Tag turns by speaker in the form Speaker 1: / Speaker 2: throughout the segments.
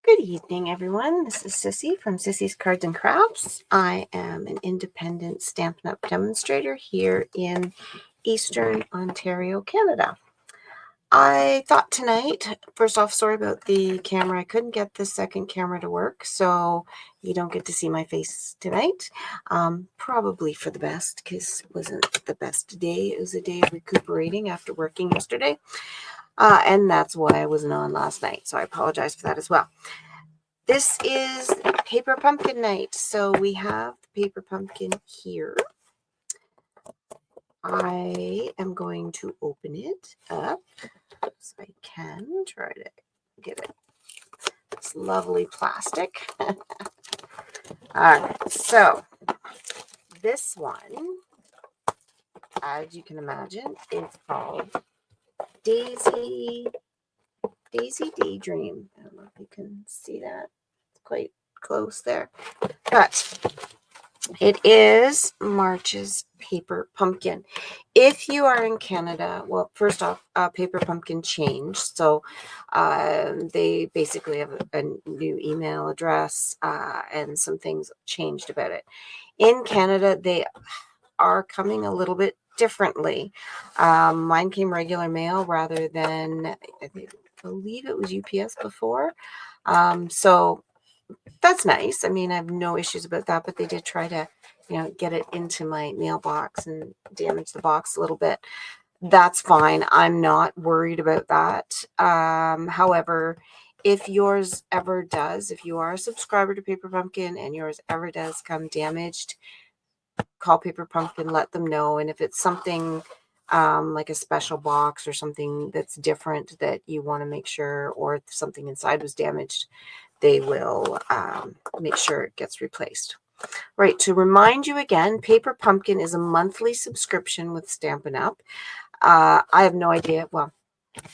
Speaker 1: Good evening, everyone. This is Sissy from Sissy's Cards and Crafts. I am an independent Stampin' Up! Demonstrator here in Eastern Ontario, Canada. I thought tonight, first off, sorry about the camera. I couldn't get the second camera to work, so you don't get to see my face tonight. Probably for the best, because it wasn't the best day. It was a day of recuperating after working yesterday. And that's why I wasn't on last night, so I apologize for that as well. This is Paper Pumpkin Night, so we have the Paper Pumpkin here. I am going to open it up so I can try to get it. It's lovely plastic. All right, so this one, as you can imagine, is called Daydream. I don't know if you can see that. It's quite close there. But it is March's Paper Pumpkin. If you are in Canada, well, first off, Paper Pumpkin changed. So they basically have a new email address and some things changed about it. In Canada, they are coming a little bit differently. Mine came regular mail rather than, I believe it was UPS before. So that's nice. I mean, I have no issues about that, but they did try to, get it into my mailbox and damage the box a little bit. That's fine. I'm not worried about that. However, if yours ever does, if you are a subscriber to Paper Pumpkin and yours ever does come damaged, call Paper Pumpkin, let them know. And if it's something like a special box or something that's different that you want to make sure, or if something inside was damaged, they will make sure it gets replaced. Right, to remind you again, Paper Pumpkin is a monthly subscription with Stampin' Up! I have no idea. Well,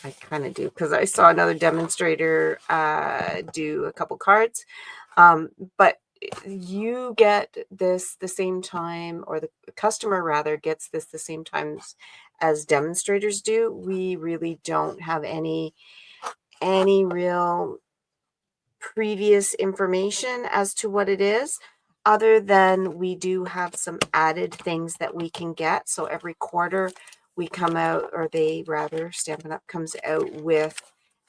Speaker 1: I kind of do because I saw another demonstrator do a couple cards. But you get this the same time, or the customer rather gets this the same times as demonstrators do. We really don't have any real previous information as to what it is, other than we do have some added things that we can get. So every quarter we come out, or they rather, Stampin' Up! Comes out with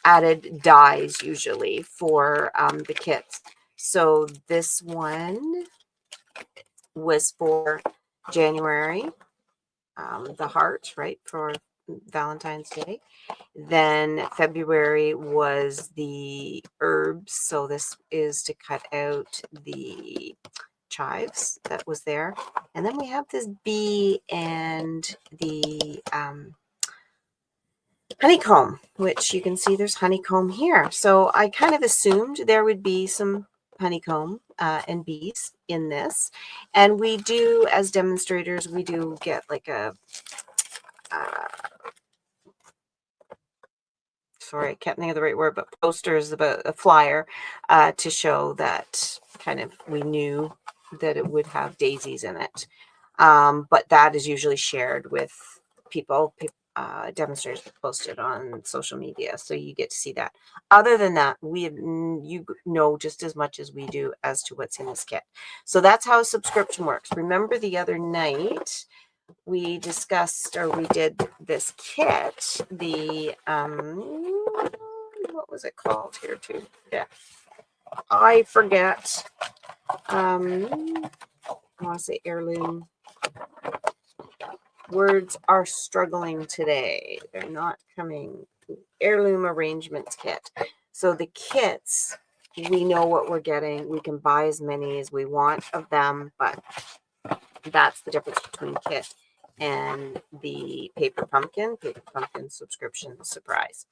Speaker 1: added dies usually for the kits. So this one was for January, the heart, right, for Valentine's Day. Then February was the herbs. So this is to cut out the chives that was there. And then we have this bee and the honeycomb, which you can see there's honeycomb here. So I kind of assumed there would be some honeycomb and bees in this. And we do, as demonstrators, we do get like a sorry, I can't think of the right word, but posters, about a flyer to show that kind of we knew that it would have daisies in it. But that is usually shared with people, demonstrators post it on social media, so you get to see that. Other than that, you know just as much as we do as to what's in this kit. So that's how a subscription works. Remember the other night we discussed, or we did this kit, the what was it called here too? Yeah, I forget. I want to say heirloom. Words are struggling today. They're not coming. Heirloom arrangements kit. So the kits, we know what we're getting. We can buy as many as we want of them, but that's the difference between kit and the Paper Pumpkin subscription surprise.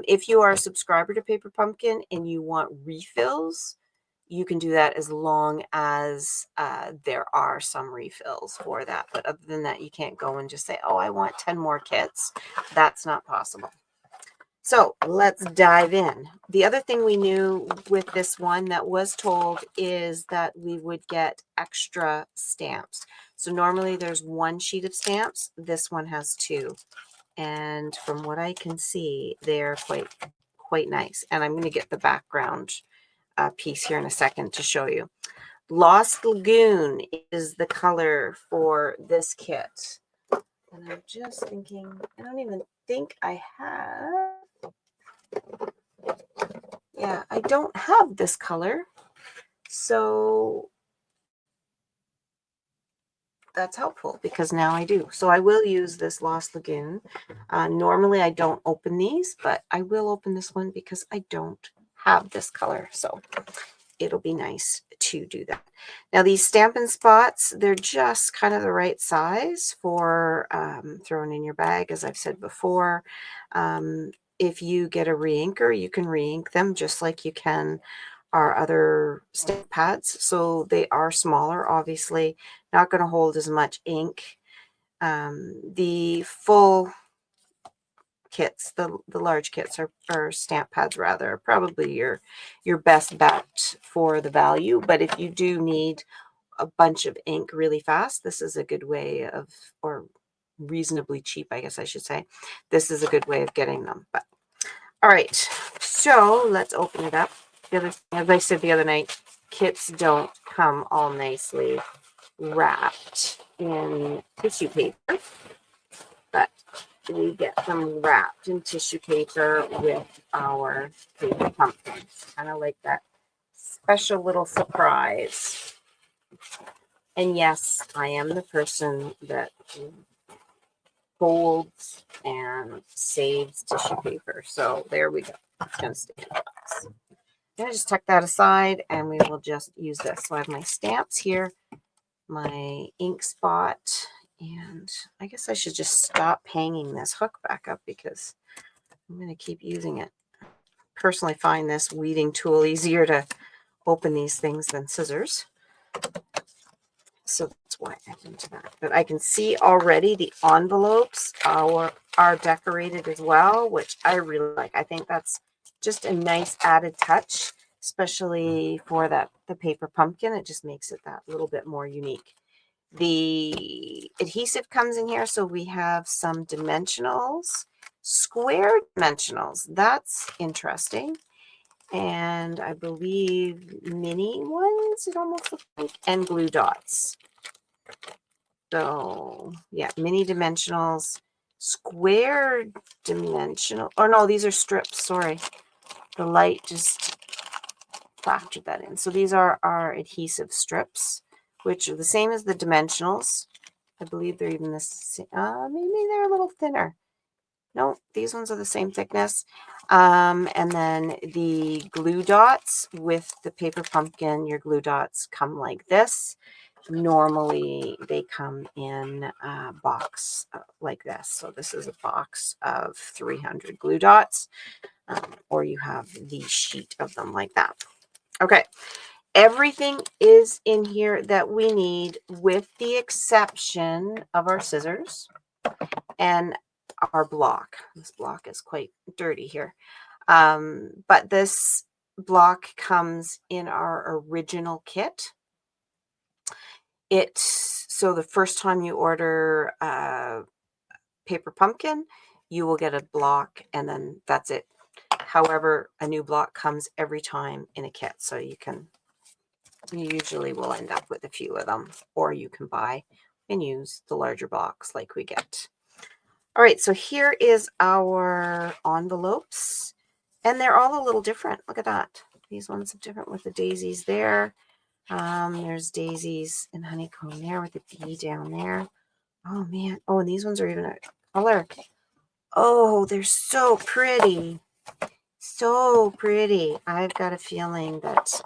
Speaker 1: If you are a subscriber to Paper Pumpkin and you want refills, you can do that as long as there are some refills for that. But other than that, you can't go and just say, oh, I want 10 more kits. That's not possible. So let's dive in. The other thing we knew with this one that was told is that we would get extra stamps. So normally there's one sheet of stamps. This one has two. And from what I can see, they're quite quite nice. And I'm going to get the background piece here in a second to show you. Lost Lagoon is the color for this kit. And I'm just thinking, I don't even think I have. Yeah, I don't have this color. So that's helpful because now I do. So I will use this Lost Lagoon. Normally I don't open these, but I will open this one because I don't have this color. So it'll be nice to do that. Now these Stampin' Spots, they're just kind of the right size for throwing in your bag, as I've said before. If you get a reinker, you can reink them just like you can our other stamp pads. So they are smaller, obviously, not going to hold as much ink. The full kits, the large kits or stamp pads rather, are probably your best bet for the value. But if you do need a bunch of ink really fast, this is a good way of, or reasonably cheap, I guess I should say. This is a good way of getting them. But all right, so let's open it up. The other thing, as I said the other night, kits don't come all nicely wrapped in tissue paper, but we get them wrapped in tissue paper with our paper pumpkins. Kind of like that special little surprise. And yes, I am the person that folds and saves tissue paper. So there we go. It's going to stay in the box. I'm going to just tuck that aside and we will just use this. So I have my stamps here, my ink spot, and I guess I should just stop hanging this hook back up because I'm going to keep using it. Personally find this weeding tool easier to open these things than scissors. So that's why I did that. But I can see already the envelopes are decorated as well, which I really like. I think that's just a nice added touch, especially for the paper pumpkin. It just makes it that little bit more unique. The adhesive comes in here, so we have some dimensionals, square dimensionals. That's interesting. And I believe mini ones, it almost looks like, and glue dots. So yeah, mini dimensionals, square dimensional, or no, these are strips, sorry. The light just factored that in. So these are our adhesive strips, which are the same as the dimensionals. I believe they're even the same, maybe they're a little thinner. No, these ones are the same thickness. And then the glue dots with the paper pumpkin, your glue dots come like this. Normally they come in a box like this. So this is a box of 300 glue dots, or you have the sheet of them like that. Okay, everything is in here that we need with the exception of our scissors and our block. This block is quite dirty here. But this block comes in our original kit. So the first time you order paper pumpkin, you will get a block and then that's it. However, a new block comes every time in a kit. So you usually will end up with a few of them, or you can buy and use the larger box like we get. All right, so here is our envelopes, and they're all a little different. Look at that. These ones are different with the daisies there. There's daisies and honeycomb there with the bee down there. Oh, man. Oh, and these ones are even a color. Oh, they're so pretty. So pretty. I've got a feeling that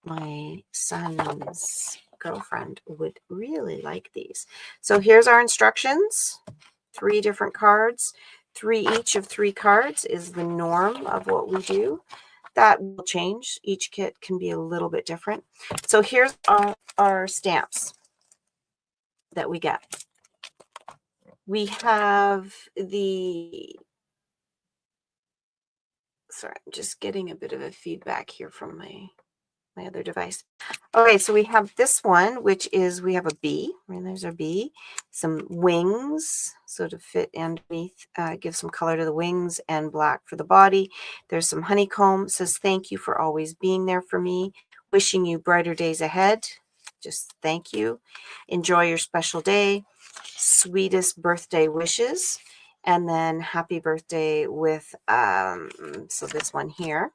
Speaker 1: my son's girlfriend would really like these. So here's our instructions. 3 different cards. 3 each of 3 cards is the norm of what we do. That will change. Each kit can be a little bit different. So here's our stamps that we get. We have sorry, I'm just getting a bit of a feedback here from my my other device. Okay, so we have this one, which is, we have a bee, and there's our bee, some wings, so to fit underneath, give some color to the wings, and black for the body. There's some honeycomb. It says, thank you for always being there for me. Wishing you brighter days ahead. Just thank you. Enjoy your special day. Sweetest birthday wishes. And then happy birthday with, so this one here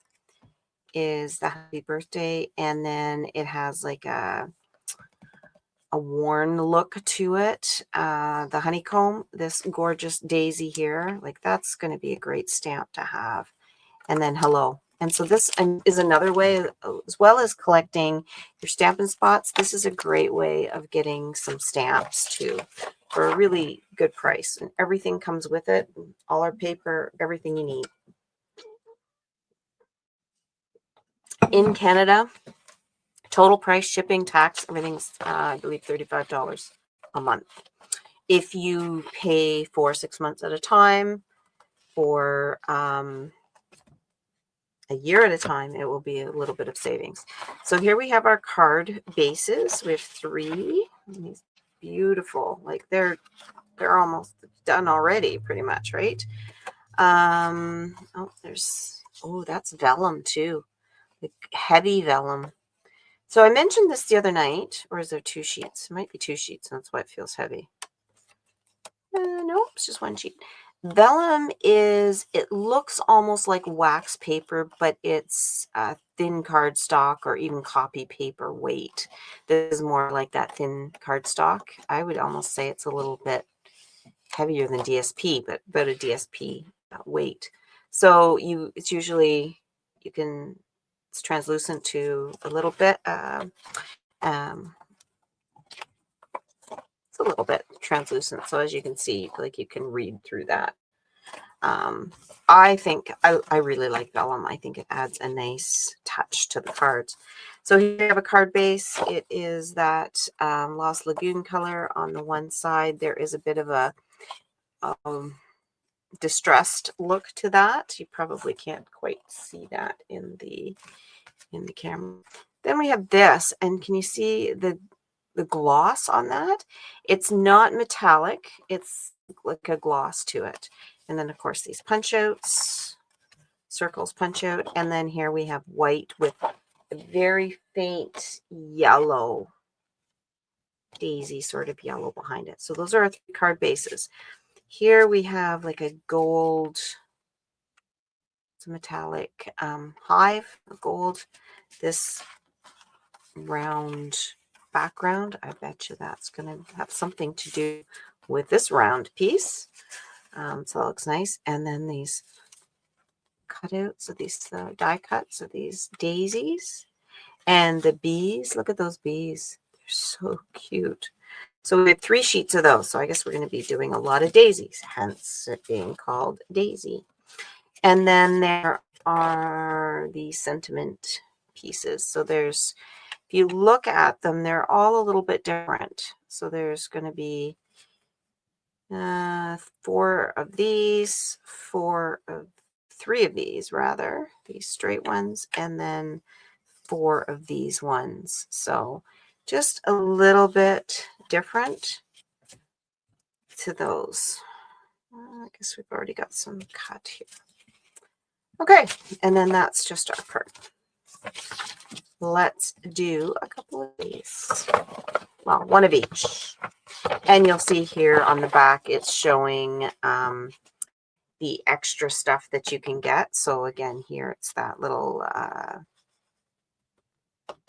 Speaker 1: is the happy birthday, and then it has like a worn look to it. The honeycomb, this gorgeous daisy here, like that's going to be a great stamp to have. And then hello. And so this is another way, as well as collecting your Stampin' Spots, this is a great way of getting some stamps too for a really good price. And everything comes with it, all our paper, everything you need. In Canada, total price, shipping, tax, everything's, I believe, $35 a month. If you pay for 6 months at a time, for a year at a time, it will be a little bit of savings. So here we have our card bases. We have 3. These beautiful, like they're almost done already, pretty much, right? Oh, that's vellum too, like heavy vellum. So I mentioned this the other night, or is there 2 sheets? It might be 2 sheets, and that's why it feels heavy. Nope, it's just 1 sheet. Vellum it looks almost like wax paper, but it's thin cardstock or even copy paper weight. This is more like that thin cardstock. I would almost say it's a little bit heavier than DSP, but about a DSP weight. So it's usually, it's translucent to a little bit. It's a little bit translucent, so as you can see, like you can read through that. I think I really like vellum. I think it adds a nice touch to the cards. So here you have a card base. It is that Lost Lagoon color on the one side. There is a bit of a distressed look to that. You probably can't quite see that in the camera. Then we have this, and can you see the gloss on that? It's not metallic. It's like a gloss to it. And then, of course, these punch outs, circles punch out. And then here we have white with a very faint yellow, daisy sort of yellow behind it. So those are our 3 card bases. Here we have like a gold, it's a metallic hive of gold. This round background, I bet you that's going to have something to do with this round piece. So that looks nice. And then these cutouts of these die cuts of these daisies, and the bees. Look at those bees. They're so cute. So we have 3 sheets of those. So I guess we're going to be doing a lot of daisies, hence it being called Daisy. And then there are the sentiment pieces. So there's, if you look at them, they're all a little bit different. So there's going to be 4 of these, 3 of these rather, these straight ones, and then 4 of these ones. So just a little bit different to those. I guess we've already got some cut here. Okay, and then that's just our card. Let's do a couple of these. Well, one of each. And you'll see here on the back, it's showing the extra stuff that you can get. So again, here it's that little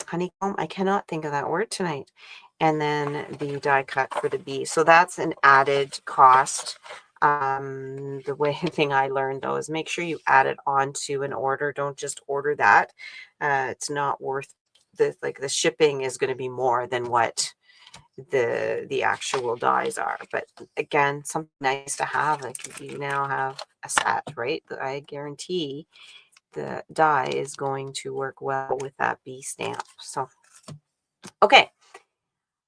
Speaker 1: honeycomb. I cannot think of that word tonight. And then the die cut for the bee. So that's an added cost. The thing I learned though is make sure you add it onto an order. Don't just order that. It's not worth the shipping is going to be more than what the actual dies are. But again, something nice to have. Like you now have a set, right? I guarantee the die is going to work well with that bee stamp. So okay,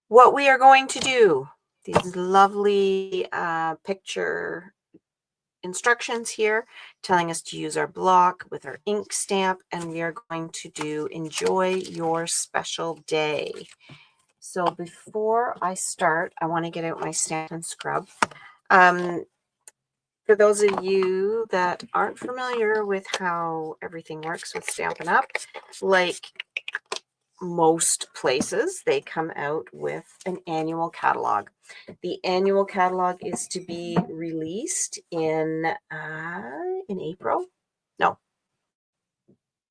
Speaker 1: what we are going to do, these lovely picture instructions here telling us to use our block with our ink stamp, and we are going to do enjoy your special day. So before I start, I want to get out my Stampin' Scrub. For those of you that aren't familiar with how everything works with Stampin' Up, like most places, they come out with an annual catalog. The annual catalog is to be released in April. No,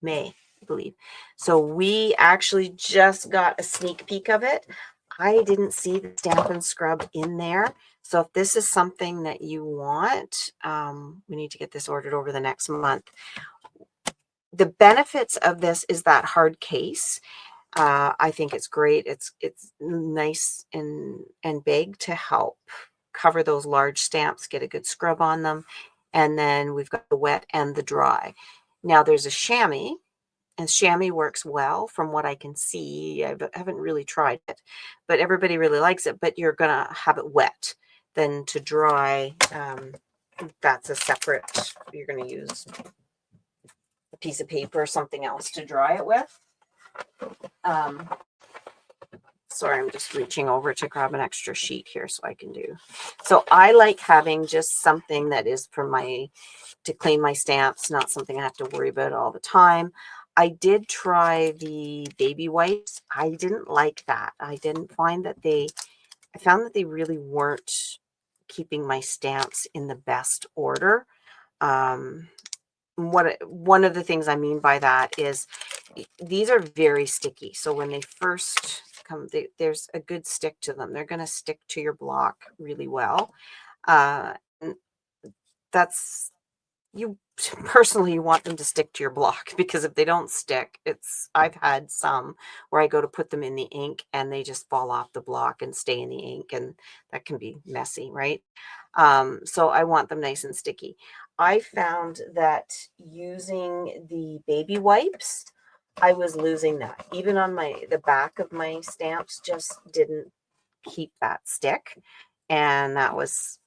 Speaker 1: May, I believe. So we actually just got a sneak peek of it. I didn't see the Stampin' Scrub in there. So if this is something that you want, we need to get this ordered over the next month. The benefits of this is that hard case. I think it's great. It's nice and big to help cover those large stamps, get a good scrub on them. And then we've got the wet and the dry. Now there's a chamois, and chamois works well from what I can see. I haven't really tried it, but everybody really likes it. But you're going to have it wet. Then to dry, that's a separate, you're going to use a piece of paper or something else to dry it with. Sorry, I'm just reaching over to grab an extra sheet here so I can do. So I like having just something that is for to clean my stamps, not something I have to worry about all the time. I did try the baby wipes. I didn't like that. I didn't find that I found that they really weren't keeping my stamps in the best order. One of the things I mean by that is these are very sticky. So when they first come, there's a good stick to them. They're going to stick to your block really well. And that's, you personally want them to stick to your block, because if they don't stick, I've had some where I go to put them in the ink and they just fall off the block and stay in the ink, and that can be messy, right? So I want them nice and sticky. I found that using the baby wipes, I was losing that. Even on the back of my stamps just didn't keep that stick, and that was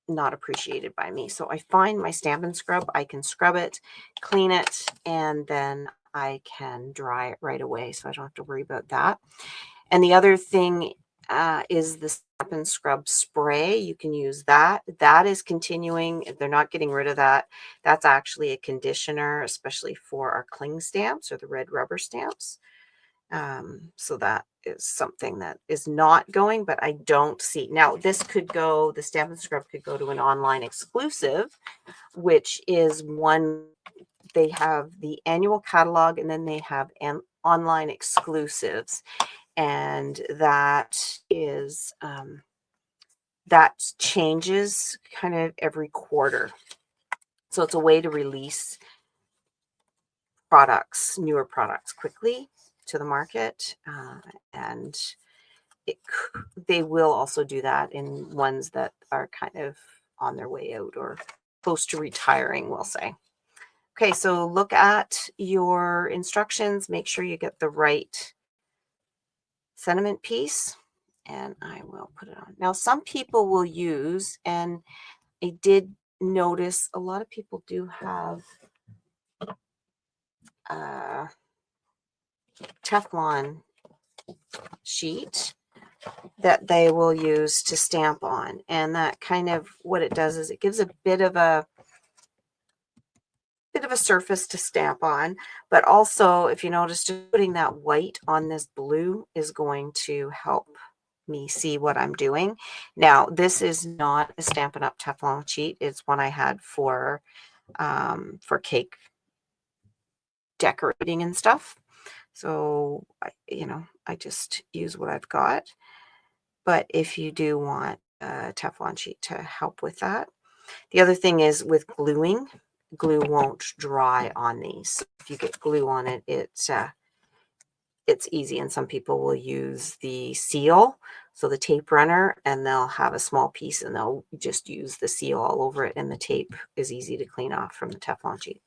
Speaker 1: not appreciated by me. So I find my Stampin' Scrub, I can scrub it, clean it, and then I can dry it right away, so I don't have to worry about that. And the other thing is the Stampin' Scrub spray. You can use that. That is continuing. They're not getting rid of that. That's actually a conditioner, especially for our cling stamps or the red rubber stamps. So that is something that is not going, but I don't see. Now, this could go, the Stampin' Scrub could go to an online exclusive, which is one, they have the annual catalog, and then they have an online exclusives. And that is, that changes kind of every quarter. So it's a way to release newer products quickly to the market. And they will also do that in ones that are kind of on their way out or close to retiring, we'll say. Okay, so look at your instructions. Make sure you get the right sentiment piece, and I will put it on. Now, some people will use, and I did notice a lot of people do have Teflon sheet that they will use to stamp on, and that kind of, what it does is it gives a bit of a surface to stamp on, but also, if you notice, just putting that white on this blue is going to help me see what I'm doing. Now, this is not a Stampin' Up! Teflon sheet. It's one I had for cake decorating and stuff. So, I just use what I've got. But if you do want a Teflon sheet to help with that. The other thing is with gluing, glue won't dry on these. So if you get glue on it, it's easy. And some people will use the seal, so the tape runner, and they'll have a small piece and they'll just use the seal all over it, and the tape is easy to clean off from the Teflon sheet.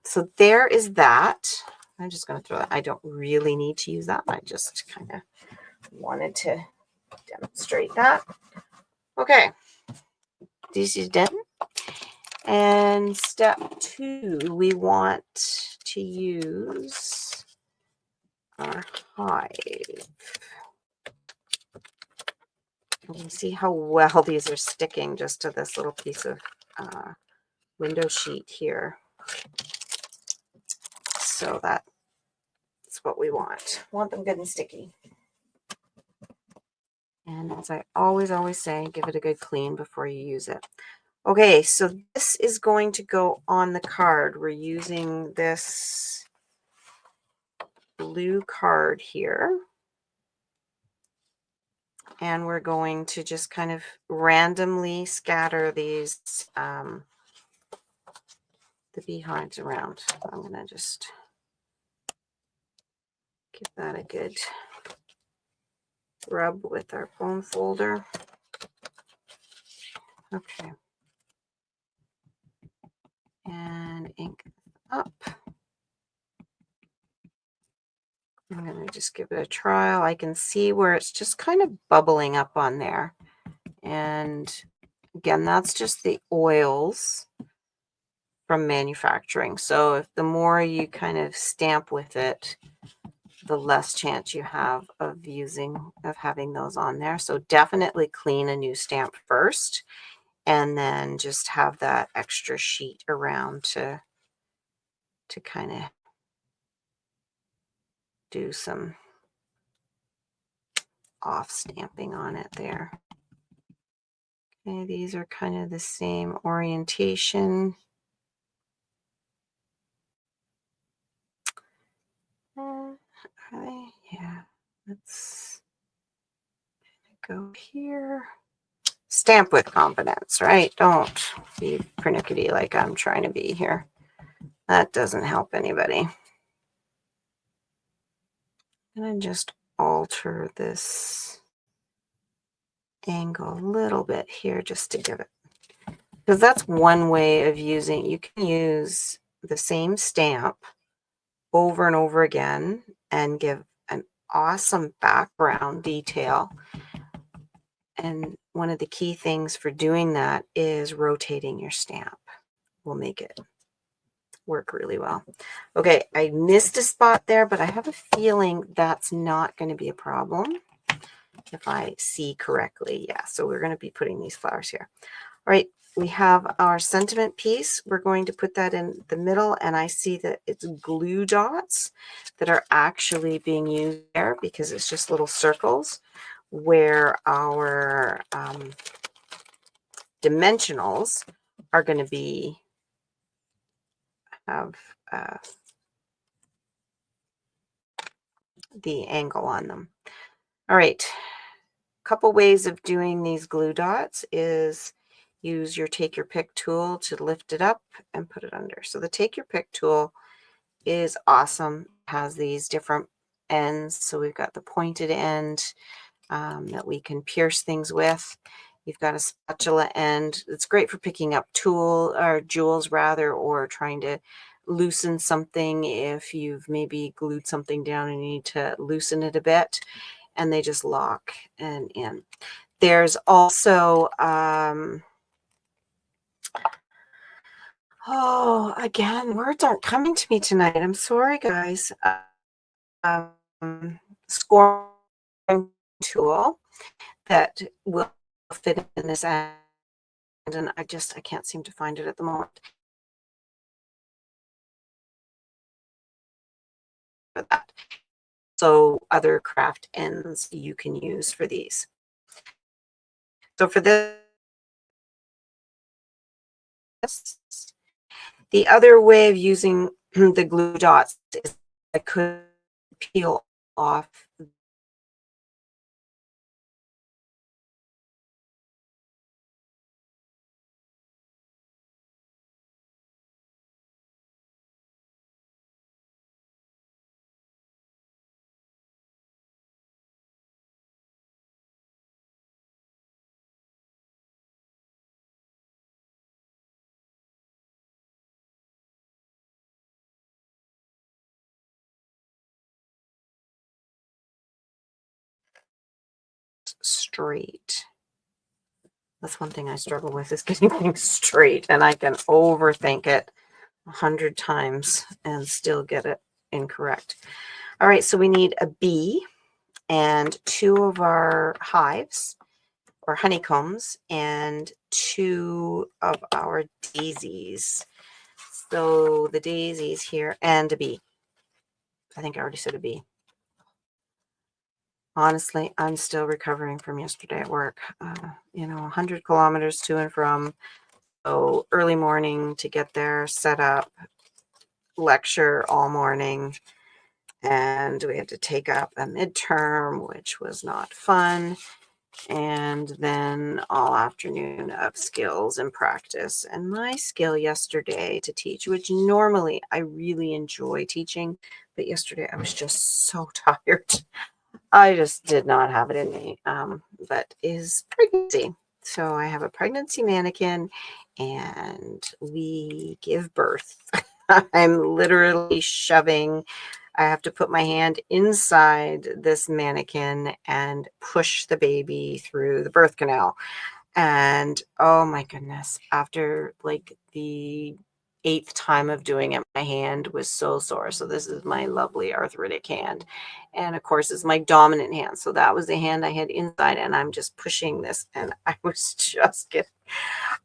Speaker 1: So there is that. I'm just going to throw that. I don't really need to use that. I just kind of wanted to demonstrate that. Okay, this is done. And step 2, we want to use our hive. You can see how well these are sticking just to this little piece of window sheet here. So that's what we want. Want them good and sticky. And as I always say, give it a good clean before you use it. Okay, so this is going to go on the card. We're using this blue card here. And we're going to just kind of randomly scatter these, the beehives around. I'm going to just give that a good rub with our foam folder. Okay. And ink up. I'm going to just give it a trial. I can see where it's just kind of bubbling up on there. And again, that's just the oils from manufacturing. So if the more you kind of stamp with it, the less chance you have of having those on there. So definitely clean a new stamp first, and then just have that extra sheet around to kind of do some off stamping on it there. Okay, these are kind of the same orientation. Yeah, let's go here. Stamp with confidence, right? Don't be pernickety like I'm trying to be here. That doesn't help anybody. I'm going to just alter this angle a little bit here just to give it, because that's one way of using, you can use the same stamp over and over again and give an awesome background detail. And one of the key things for doing that is rotating your stamp will make it work really well. Okay, I missed a spot there, but I have a feeling that's not going to be a problem if I see correctly. Yeah, so we're going to be putting these flowers here. All right, we have our sentiment piece. We're going to put that in the middle, and I see that it's glue dots that are actually being used there because it's just little circles where our dimensionals are going to be have the angle on them. All right, couple ways of doing these glue dots is use your take your pick tool to lift it up and put it under. So the take your pick tool is awesome. It has these different ends. So we've got the pointed end that we can pierce things with. You've got a spatula end. It's great for picking up jewels rather, or trying to loosen something if you've maybe glued something down and you need to loosen it a bit, and they just lock and in. There's also again, words aren't coming to me tonight. I'm sorry, guys. Scoring tool that will fit in this end, and I can't seem to find it at the moment. For that. So other craft ends you can use for these. So for this, the other way of using the glue dots is I could peel off straight. That's one thing I struggle with, is getting things straight, and I can overthink it 100 times and still get it incorrect. All right, so we need a bee and 2 of our hives or honeycombs and 2 of our daisies. So the daisies here and a bee. I think I already said a bee. Honestly, I'm still recovering from yesterday at work. 100 kilometers to and from. So early morning to get there, set up, lecture all morning. And we had to take up a midterm, which was not fun. And then all afternoon of skills and practice. And my skill yesterday to teach, which normally I really enjoy teaching, but yesterday I was just so tired. I just did not have it in me, but is pregnancy. So I have a pregnancy mannequin and we give birth. I'm literally shoving. I have to put my hand inside this mannequin and push the baby through the birth canal. And oh my goodness, after like the 8th time of doing it, my hand was so sore. So this is my lovely arthritic hand. And of course, it's my dominant hand. So that was the hand I had inside, and I'm just pushing this. And I was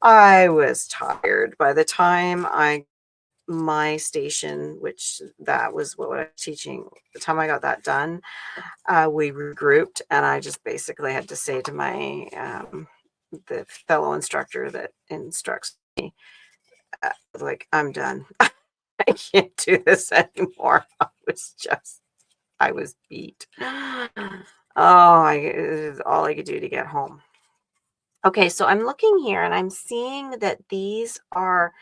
Speaker 1: I was tired. By the time my station, which that was what I was teaching, the time I got that done, we regrouped, and I just basically had to say to my the fellow instructor that instructs me, like, I'm done. I can't do this anymore. I was beat. It was all I could do to get home. Okay, so I'm looking here and I'm seeing that these are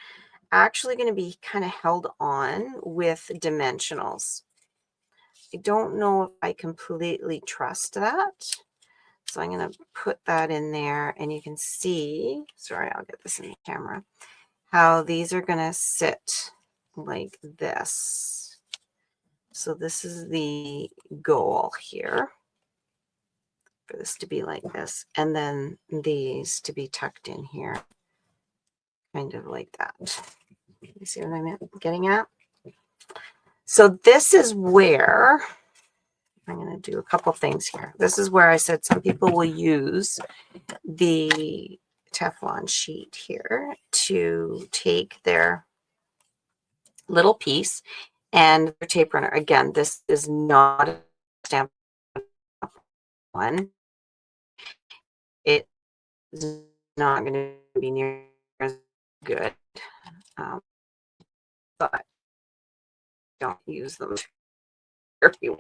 Speaker 1: actually going to be kind of held on with dimensionals. I don't know if I completely trust that. So I'm going to put that in there, and you can see, sorry, I'll get this in the camera, how these are going to sit like this. So this is the goal here, for this to be like this, and then these to be tucked in here, kind of like that. You see what I'm getting at? So this is where I'm going to do a couple things here. This is where I said some people will use the Teflon sheet here to take their little piece and their tape runner. Again, this is not a stamp one. It's not going to be near as good, but don't use them very well.